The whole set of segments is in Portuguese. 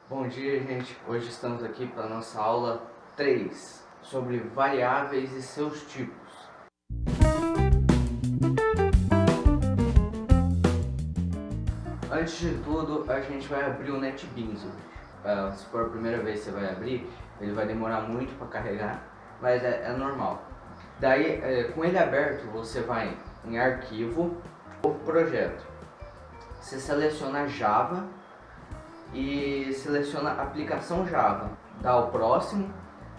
Bom dia, gente. Hoje estamos aqui para a nossa aula 3 sobre variáveis e seus tipos. Antes de tudo, a gente vai abrir o NetBeans hoje. Se for a primeira vez que você vai abrir, ele vai demorar muito para carregar, mas é normal. Daí, com ele aberto, você vai em Arquivo, Novo Projeto. Você seleciona Java e seleciona Aplicação Java. Dá o próximo.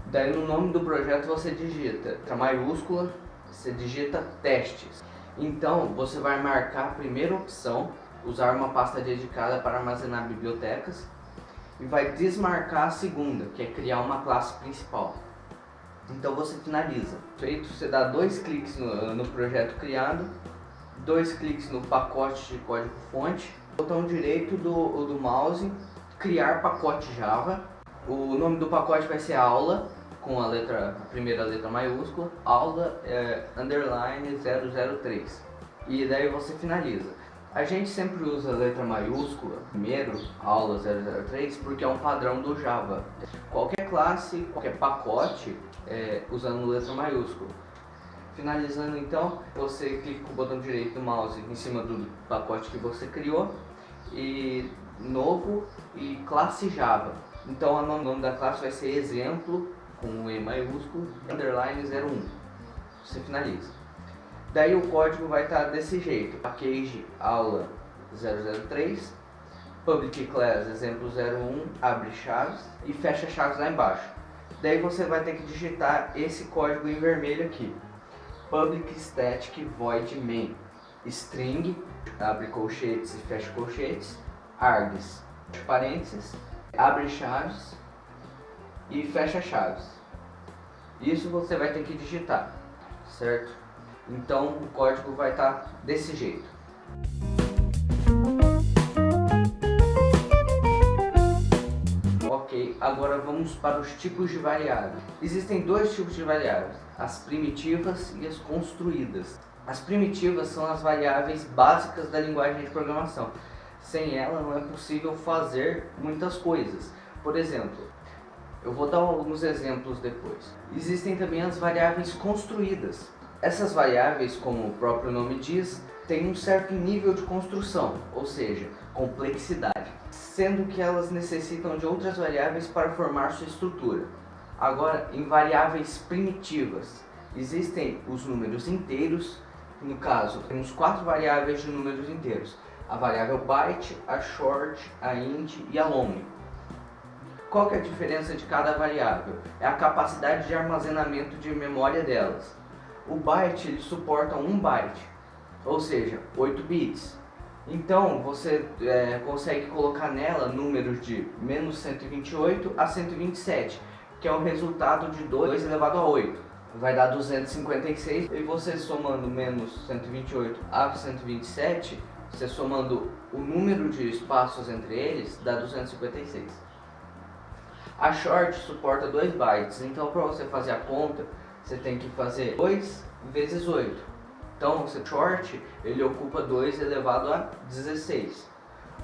Daí no nome do projeto você digita letra maiúscula, você digita testes. Então você vai marcar a primeira opção, usar uma pasta dedicada para armazenar bibliotecas, e vai desmarcar a segunda, que é criar uma classe principal. Então você finaliza. Feito, você dá 2 cliques no projeto criado, 2 cliques no pacote de código fonte, botão direito do mouse, criar pacote Java. O nome do pacote vai ser aula, com a primeira letra maiúscula, aula underline 003. E daí você finaliza. A gente sempre usa a letra maiúscula, primeiro, aula 003, porque é um padrão do Java. Qualquer classe, qualquer pacote, usando letra maiúscula. Finalizando então, você clica com o botão direito do mouse em cima do pacote que você criou, e novo e classe Java. Então o nome da classe vai ser exemplo, com um E maiúsculo, underline 01. Você finaliza. Daí o código vai estar desse jeito: package aula 003, public class exemplo 01, abre chaves e fecha chaves lá embaixo. Daí você vai ter que digitar esse código em vermelho aqui: public static void main, string, abre colchetes e fecha colchetes, args, parênteses, abre chaves e fecha chaves. Isso você vai ter que digitar, certo? Então o código vai estar desse jeito. Ok, agora vamos para os tipos de variáveis. Existem 2 tipos de variáveis: as primitivas e as construídas. As primitivas são as variáveis básicas da linguagem de programação. Sem ela não é possível fazer muitas coisas. Por exemplo, eu vou dar alguns exemplos depois. Existem também as variáveis construídas. Essas variáveis, como o próprio nome diz, têm um certo nível de construção, ou seja, complexidade, sendo que elas necessitam de outras variáveis para formar sua estrutura. Agora, em variáveis primitivas, existem os números inteiros. No caso, temos 4 variáveis de números inteiros: a variável byte, a short, a int e a long. Qual que é a diferença de cada variável? É a capacidade de armazenamento de memória delas. O byte ele suporta 1 byte, ou seja, 8 bits. Então você consegue colocar nela números de menos 128 a 127, que é o resultado de 2 elevado a 8. Vai dar 256, e você somando menos 128 a 127, você somando o número de espaços entre eles, dá 256. A short suporta 2 bytes, então para você fazer a conta, você tem que fazer 2 vezes 8. Então, o short ele ocupa 2 elevado a 16.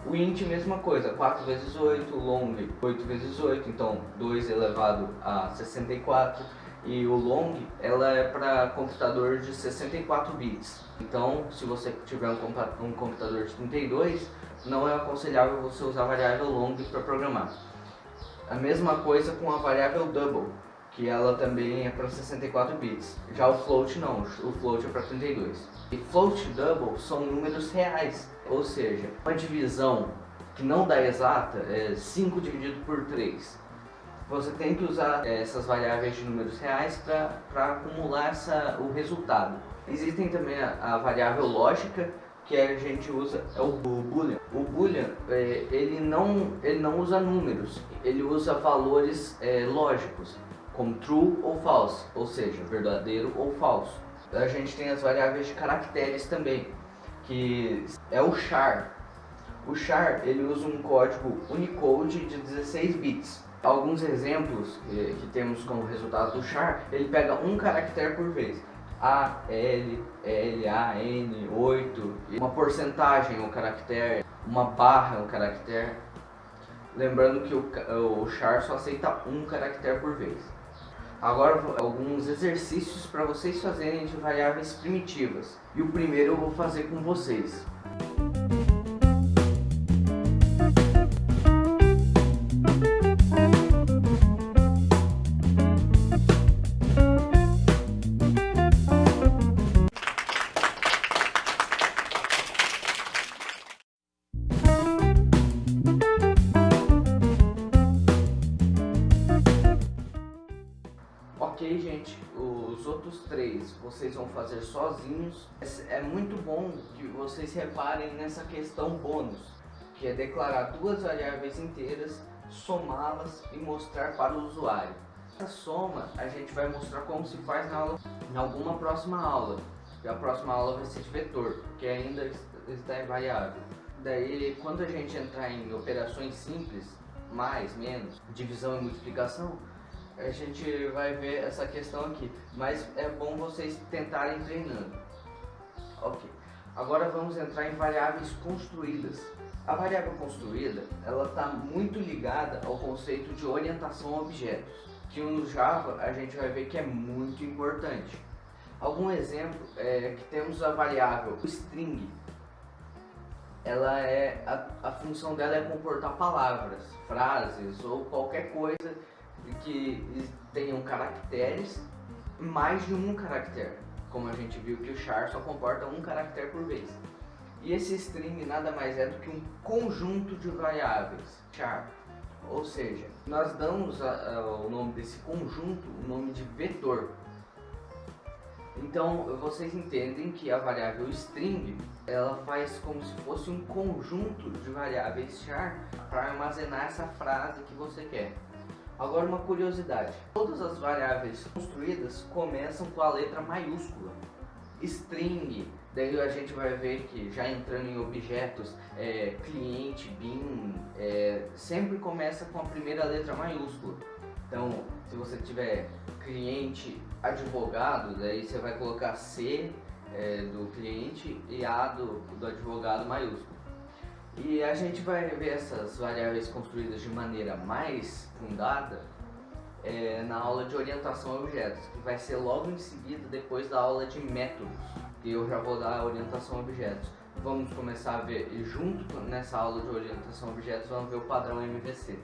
O int, mesma coisa, 4 vezes 8, long, 8 vezes 8, então 2 elevado a 64. E o long, ela é para computador de 64 bits. Então, se você tiver um computador de 32, não é aconselhável você usar a variável long para programar. A mesma coisa com a variável double, que ela também é para 64 bits. Já o float não, o float é para 32. E float e double são números reais, ou seja, uma divisão que não dá exata é 5 dividido por 3. Você tem que usar essas variáveis de números reais para acumular o resultado. Existem também a variável lógica, que a gente usa, é o boolean. O boolean ele não usa números, ele usa valores lógicos, como true ou false, ou seja, verdadeiro ou falso. A gente tem as variáveis de caracteres também, que é o char. O char ele usa um código Unicode de 16 bits. Alguns exemplos que temos como resultado do char, ele pega um caractere por vez. A, L, L, A, N, 8, uma porcentagem é um caractere, uma barra é um caractere. Lembrando que o char só aceita um caractere por vez. Agora alguns exercícios para vocês fazerem de variáveis primitivas. E o primeiro eu vou fazer com vocês. Ok, gente, os outros três vocês vão fazer sozinhos. É muito bom que vocês reparem nessa questão bônus, que é declarar duas variáveis inteiras, somá-las e mostrar para o usuário. Essa soma a gente vai mostrar como se faz em alguma próxima aula. E a próxima aula vai ser de vetor, que ainda está em variável. Daí, quando a gente entrar em operações simples, mais, menos, divisão e multiplicação, a gente vai ver essa questão aqui, mas é bom vocês tentarem treinando. Ok, agora vamos entrar em variáveis construídas. A variável construída, ela está muito ligada ao conceito de orientação a objetos, que no Java a gente vai ver que é muito importante. Algum exemplo é que temos a variável string. Ela a função dela é comportar palavras, frases ou qualquer coisa que tenham caracteres, mais de um caractere, como a gente viu que o char só comporta um caractere por vez. E esse string nada mais é do que um conjunto de variáveis, char. Ou seja, nós damos o nome desse conjunto o nome de vetor. Então vocês entendem que a variável string ela faz como se fosse um conjunto de variáveis char para armazenar essa frase que você quer. Agora uma curiosidade, todas as variáveis construídas começam com a letra maiúscula. String, daí a gente vai ver que já entrando em objetos, cliente, bin, sempre começa com a primeira letra maiúscula. Então, se você tiver cliente advogado, daí você vai colocar C do cliente e A do advogado maiúsculo. E a gente vai ver essas variáveis construídas de maneira mais fundada na aula de orientação a objetos, que vai ser logo em seguida depois da aula de métodos, que eu já vou dar a orientação a objetos. Vamos começar a ver, e junto nessa aula de orientação a objetos, vamos ver o padrão MVC.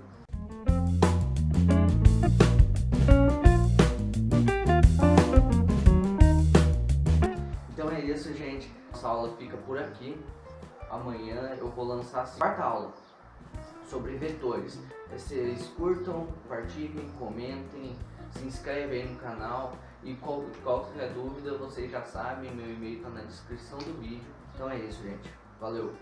Então é isso, gente. Essa aula fica por aqui. Amanhã eu vou lançar a quarta aula sobre vetores. Vocês curtam, compartilhem, comentem, se inscrevem aí no canal e qualquer dúvida vocês já sabem, meu e-mail está na descrição do vídeo. Então é isso, gente. Valeu!